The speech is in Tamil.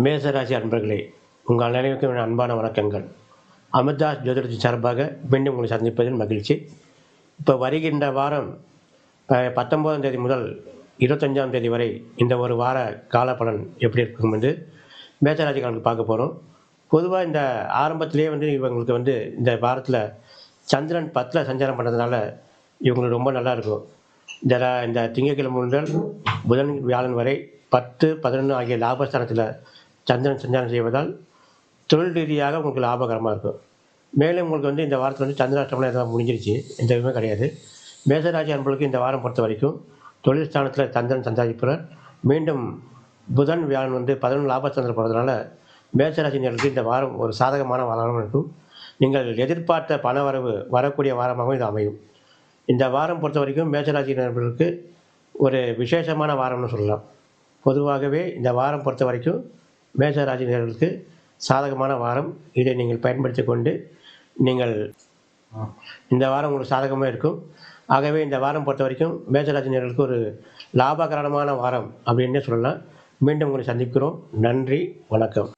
மேசராசி அன்பர்களே, உங்கள் அனைவருக்கும் என் அன்பான வணக்கங்கள். அமிர்தாஸ் ஜோதிடத்தின் சார்பாக மீண்டும் உங்களை சந்திப்பதில் மகிழ்ச்சி. இப்போ வருகின்ற வாரம் 19ஆம் தேதி முதல் 25ஆம் தேதி வரை இந்த ஒரு வார கால பலன் எப்படி இருக்கும் என்று மேசராசிக்காரங்களுக்கு பார்க்க போகிறோம். பொதுவாக இந்த ஆரம்பத்திலேயே இவங்களுக்கு இந்த வாரத்தில் சந்திரன் 10ல் சஞ்சாரம் பண்ணுறதுனால இவங்களுக்கு ரொம்ப நல்லாயிருக்கும். இந்த திங்கட்கிழமை முதல் புதன் வியாழன் வரை 10, 11 ஆகிய லாபஸ்தானத்தில் சந்திரன் சஞ்சாரம் செய்வதால் தொழில் ரீதியாக உங்களுக்கு லாபகரமாக இருக்கும். மேலும் உங்களுக்கு இந்த வாரத்தில் சந்திராஷ்டமம் எதாவது முடிஞ்சிருச்சு, எந்த இதுவுமே கிடையாது. மேசராசி அன்பர்களுக்கு இந்த வாரம் பொறுத்த வரைக்கும் தொழில் ஸ்தானத்தில் சந்திரன் சஞ்சாரிப்புறார். மீண்டும் புதன் வியாழன் 11 லாபஸ்தானத்தில் போகிறதுனால மேசராசினர்களுக்கு இந்த வாரம் ஒரு சாதகமான வாரமாக இருக்கும். நீங்கள் எதிர்பார்த்த பண வரவு வரக்கூடிய வாரமாகவும் இது அமையும். இந்த வாரம் பொறுத்த வரைக்கும் மேசராசினர்களுக்கு ஒரு விசேஷமான வாரம்னு சொல்லலாம். பொதுவாகவே இந்த வாரம் பொறுத்த வரைக்கும் மேசராசினர்களுக்கு சாதகமான வாரம். இதை நீங்கள் பயன்படுத்தி கொண்டு நீங்கள் இந்த வாரம் உங்களுக்கு சாதகமாக இருக்கும். ஆகவே இந்த வாரம் பொறுத்த வரைக்கும் மேசராசினர்களுக்கு ஒரு லாபகரமான வாரம் அப்படின்னே சொல்லலாம். மீண்டும் உங்களை சந்திக்கிறோம். நன்றி, வணக்கம்.